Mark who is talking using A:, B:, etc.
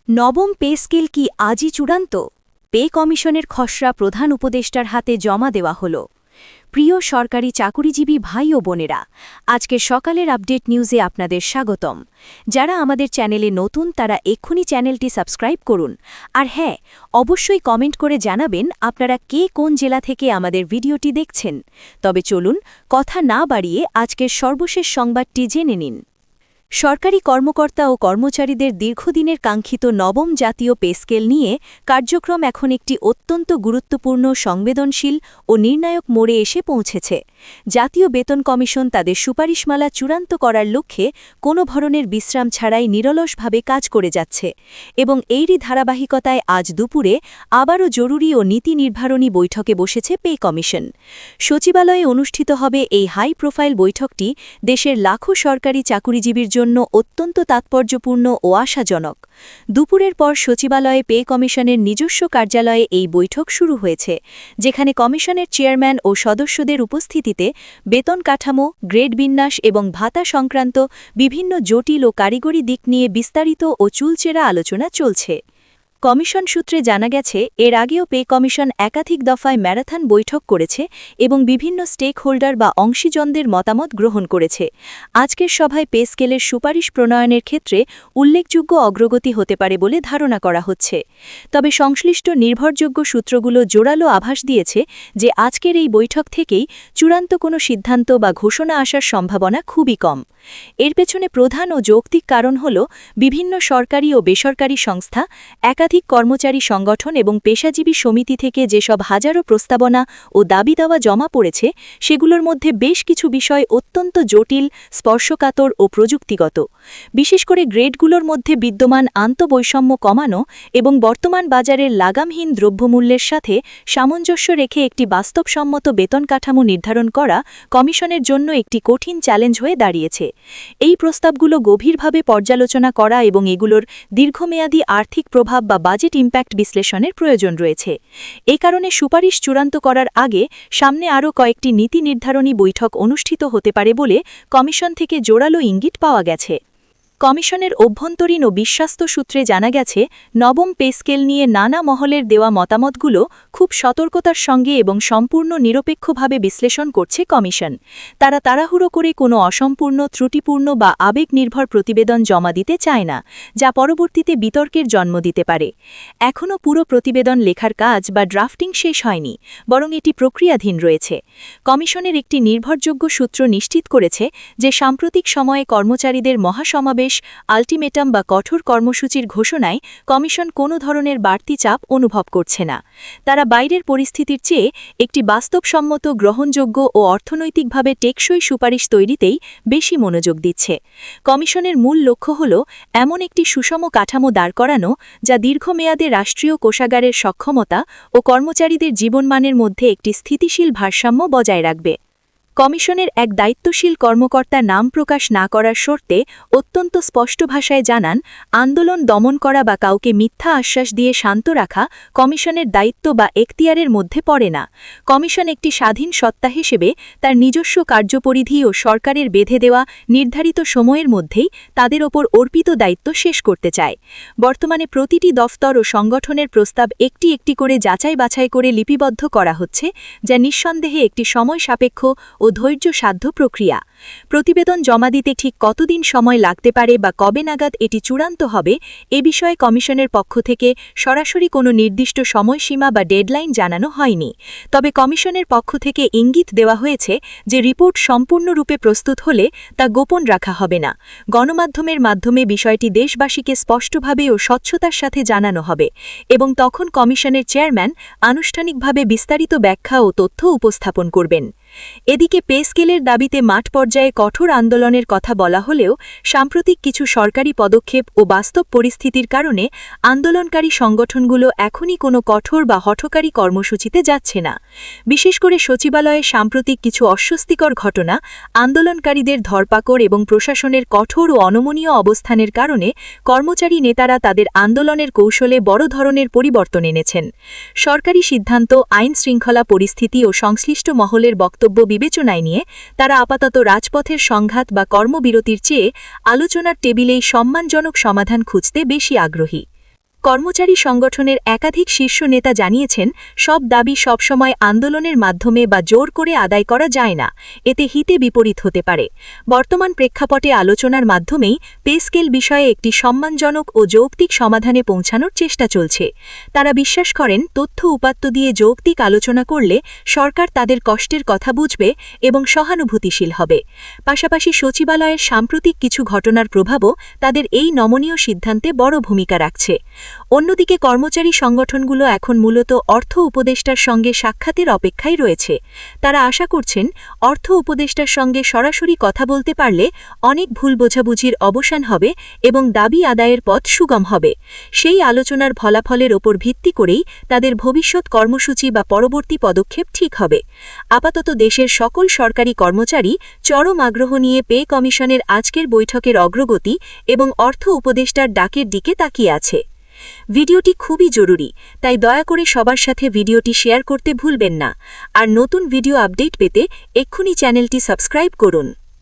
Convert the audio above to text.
A: নবম pay scale কি আজই চূড়ান্ত? পে কমিশনের খসড়া প্রধান উপদেষ্টার হাতে জমা দেওয়া হল। প্রিয় সরকারি চাকুরিজীবী ভাই ও বোনেরা, আজকের সকালের আপডেট নিউজে আপনাদের স্বাগতম। যারা আমাদের চ্যানেলে নতুন তারা এক্ষুনি চ্যানেলটি সাবস্ক্রাইব করুন। আর হ্যাঁ, অবশ্যই কমেন্ট করে জানাবেন আপনারা কে কোন জেলা থেকে আমাদের ভিডিওটি দেখছেন। তবে চলুন কথা না বাড়িয়ে আজকের সর্বশেষ সংবাদটি জেনে নিন। সরকারি কর্মকর্তা ও কর্মচারীদের দীর্ঘদিনের কাঙ্ক্ষিত নবম জাতীয় পে স্কেল নিয়ে কার্যক্রম এখন একটি অত্যন্ত গুরুত্বপূর্ণ, সংবেদনশীল ও নির্ণায়ক মোড়ে এসে পৌঁছেছে। জাতীয় বেতন কমিশন তাদের সুপারিশমালা চূড়ান্ত করার লক্ষ্যে কোনো ধরনের বিশ্রাম ছাড়াই নিরলসভাবে কাজ করে যাচ্ছে এবং এরই ধারাবাহিকতায় আজ দুপুরে আবারও জরুরি ও নীতি নির্ধারণী বৈঠকে বসেছে পে কমিশন। সচিবালয়ে অনুষ্ঠিত হবে এই হাই প্রোফাইল বৈঠকটি দেশের লাখো সরকারি চাকুরিজীবীর জন্য অত্যন্ত তাৎপর্যপূর্ণ ও আশাজনক। দুপুরের পর সচিবালয়ে পে কমিশনের নিজস্ব কার্যালয়ে এই বৈঠক শুরু হয়েছে, যেখানে কমিশনের চেয়ারম্যান ও সদস্যদের উপস্থিতিতে বেতন কাঠামো, গ্রেড বিন্যাস এবং ভাতা সংক্রান্ত বিভিন্ন জটিল ও কারিগরি দিক নিয়ে বিস্তারিত ও চুলচেরা আলোচনা চলছে। কমিশন সূত্রে জানা গেছে, এর আগেও পে কমিশন একাধিক দফায় ম্যারাথন বৈঠক করেছে এবং বিভিন্ন স্টেক হোল্ডার বা অংশীজনদের মতামত গ্রহণ করেছে। আজকের সভায় পে স্কেলের সুপারিশ প্রণয়নের ক্ষেত্রে উল্লেখযোগ্য অগ্রগতি হতে পারে বলে ধারণা করা হচ্ছে। তবে সংশ্লিষ্ট নির্ভরযোগ্য সূত্রগুলো জোরালো আভাস দিয়েছে যে আজকের এই বৈঠক থেকেই চূড়ান্ত কোনো সিদ্ধান্ত বা ঘোষণা আসার সম্ভাবনা খুবই কম। এর পেছনে প্রধান ও যৌক্তিক কারণ হল বিভিন্ন সরকারি ও বেসরকারি সংস্থা, একাধিক কর্মচারী সংগঠন এবং পেশাজীবী সমিতি থেকে যেসব হাজারো প্রস্তাবনা ও দাবি দাওয়া জমা পড়েছে, সেগুলোর মধ্যে বেশ কিছু বিষয় অত্যন্ত জটিল, স্পর্শকাতর ও প্রযুক্তিগত। বিশেষ করে গ্রেডগুলোর মধ্যে বিদ্যমান আন্তঃবৈষম্য কমানো এবং বর্তমান বাজারের লাগামহীন দ্রব্যমূল্যের সাথে সামঞ্জস্য রেখে একটি বাস্তবসম্মত বেতন কাঠামো নির্ধারণ করা কমিশনের জন্য একটি কঠিন চ্যালেঞ্জ হয়ে দাঁড়িয়েছে। এই প্রস্তাবগুলো গভীরভাবে পর্যালোচনা করা এবং এগুলোর দীর্ঘমেয়াদী আর্থিক প্রভাব বা বাজেট ইম্প্যাক্ট বিশ্লেষণের প্রয়োজন রয়েছে। এই কারণে সুপারিশ চূড়ান্ত করার আগে সামনে আরও কয়েকটি নীতি নির্ধারণী বৈঠক অনুষ্ঠিত হতে পারে বলে কমিশন থেকে জোরালো ইঙ্গিত পাওয়া গেছে। কমিশনের অভ্যন্তরীণ ও বিশ্বাস্ত সূত্রে জানা গেছে, নবম পে স্কেল নিয়ে নানা মহলের দেওয়া মতামতগুলো খুব সতর্কতার সঙ্গে এবং সম্পূর্ণ নিরপেক্ষভাবে বিশ্লেষণ করছে কমিশন। তারা তাড়াহুড়ো করে কোনো অসম্পূর্ণ, ত্রুটিপূর্ণ বা আবেগনির্ভর প্রতিবেদন জমা দিতে চায় না, যা পরবর্তীতে বিতর্কের জন্ম দিতে পারে। এখনও পুরো প্রতিবেদন লেখার কাজ বা ড্রাফটিং শেষ হয়নি, বরং এটি প্রক্রিয়াধীন রয়েছে। কমিশনের একটি নির্ভরযোগ্য সূত্র নিশ্চিত করেছে যে সাম্প্রতিক সময়ে কর্মচারীদের মহাসমাবেশ, আল্টিমেটাম বা কঠোর কর্মসূচির ঘোষণায় কমিশন কোনো ধরনের বাড়তি চাপ অনুভব করছে না। তারা বাইরের পরিস্থিতির চেয়ে একটি বাস্তবসম্মত, গ্রহণযোগ্য ও অর্থনৈতিকভাবে টেকসই সুপারিশ তৈরিতেই বেশি মনোযোগ দিচ্ছে। কমিশনের মূল লক্ষ্য হল এমন একটি সুষম কাঠামো দাঁড় করানো যা দীর্ঘমেয়াদে রাষ্ট্রীয় কোষাগারের সক্ষমতা ও কর্মচারীদের জীবনমানের মধ্যে একটি স্থিতিশীল ভারসাম্য বজায় রাখবে। কমিশনের এক দায়িত্বশীল কর্মকর্তা নাম প্রকাশ না করার শর্তে অত্যন্ত স্পষ্ট ভাষায় জানান, আন্দোলন দমন করা বা কাউকে মিথ্যা আশ্বাস দিয়ে শান্ত রাখা কমিশনের দায়িত্ব বা এখতিয়ারের মধ্যে পড়ে না। কমিশন একটি স্বাধীন সত্তা হিসেবে তার নিজস্ব কার্যপরিধি ও সরকারের বেঁধে দেওয়া নির্ধারিত সময়ের মধ্যেই তাদের ওপর অর্পিত দায়িত্ব শেষ করতে চায়। বর্তমানে প্রতিটি দফতর ও সংগঠনের প্রস্তাব একটি একটি করে যাচাই বাছাই করে লিপিবদ্ধ করা হচ্ছে, যা নিঃসন্দেহে একটি সময় সাপেক্ষ ও ধৈর্যসাধ্য প্রক্রিয়া। প্রতিবেদন জমা দিতে ঠিক কতদিন সময় লাগতে পারে বা কবে নাগাদ এটি চূড়ান্ত হবে, এ বিষয়ে কমিশনের পক্ষ থেকে সরাসরি কোনো নির্দিষ্ট সময়সীমা বা ডেডলাইন জানানো হয়নি। তবে কমিশনের পক্ষ থেকে ইঙ্গিত দেওয়া হয়েছে যে রিপোর্ট সম্পূর্ণরূপে প্রস্তুত হলে তা গোপন রাখা হবে না। গণমাধ্যমের মাধ্যমে বিষয়টি দেশবাসীকে স্পষ্টভাবে ও স্বচ্ছতার সাথে জানানো হবে এবং তখন কমিশনের চেয়ারম্যান আনুষ্ঠানিকভাবে বিস্তারিত ব্যাখ্যা ও তথ্য উপস্থাপন করবেন। এদিকে পে স্কেলের দাবিতে মাঠ পর্যায়ে কঠোর আন্দোলনের কথা বলা হলেও সাম্প্রতিক কিছু সরকারি পদক্ষেপ ও বাস্তব পরিস্থিতির কারণে আন্দোলনকারী সংগঠনগুলো এখনই কোনো কঠোর বা হঠকারী কর্মসূচিতে যাচ্ছে না। বিশেষ করে সচিবালয়ে সাম্প্রতিক কিছু অস্বস্তিকর ঘটনা, আন্দোলনকারীদের ধরপাকড় এবং প্রশাসনের কঠোর ও অনমনীয় অবস্থানের কারণে কর্মচারী নেতারা তাদের আন্দোলনের কৌশলে বড় ধরনের পরিবর্তন এনেছেন। সরকারি সিদ্ধান্ত, আইন শৃঙ্খলা পরিস্থিতি ও সংশ্লিষ্ট মহলের বক্তব্য বিবেচনায় নিয়ে তারা আপাতত রাজপথের সংঘাত বা কর্মবিরতির চেয়ে আলোচনার টেবিলেই সম্মানজনক সমাধান খুঁজতে বেশি আগ্রহী। কর্মচারী সংগঠনের একাধিক শীর্ষ নেতা জানিয়েছেন, সব দাবি সবসময় আন্দোলনের মাধ্যমে বা জোর করে আদায় করা যায় না, এতে হিতে বিপরীত হতে পারে। বর্তমান প্রেক্ষাপটে আলোচনার মাধ্যমেই পে স্কেল বিষয়ে একটি সম্মানজনক ও যৌক্তিক সমাধানে পৌঁছানোর চেষ্টা চলছে। তারা বিশ্বাস করেন, তথ্য উপাত্ত দিয়ে যৌক্তিক আলোচনা করলে সরকার তাদের কষ্টের কথা বুঝবে এবং সহানুভূতিশীল হবে। পাশাপাশি সচিবালয়ের সাম্প্রতিক কিছু ঘটনার প্রভাবও তাদের এই নমনীয় সিদ্ধান্তে বড় ভূমিকা রাখছে। অন্যদিকে কর্মচারী সংগঠনগুলো এখন মূলত অর্থ উপদেষ্টার সঙ্গে সাক্ষাতের অপেক্ষায় রয়েছে। তারা আশা করছেন, অর্থ উপদেষ্টার সঙ্গে সরাসরি কথা বলতে পারলে অনেক ভুল বোঝাবুঝির অবসান হবে এবং দাবি আদায়ের পথ সুগম হবে। সেই আলোচনার ফলাফলের ওপর ভিত্তি করেই তাদের ভবিষ্যৎ কর্মসূচি বা পরবর্তী পদক্ষেপ ঠিক হবে। আপাতত দেশের সকল সরকারি কর্মচারী চরম আগ্রহ নিয়ে পে কমিশনের আজকের বৈঠকের অগ্রগতি এবং অর্থ উপদেষ্টার ডাকের দিকে তাকিয়ে আছে। ভিডিওটি খুবই জরুরি, তাই দয়া করে সবার সাথে ভিডিওটি শেয়ার করতে ভুলবেন না। আর নতুন ভিডিও আপডেট পেতে এক্ষুনি চ্যানেলটি সাবস্ক্রাইব করুন।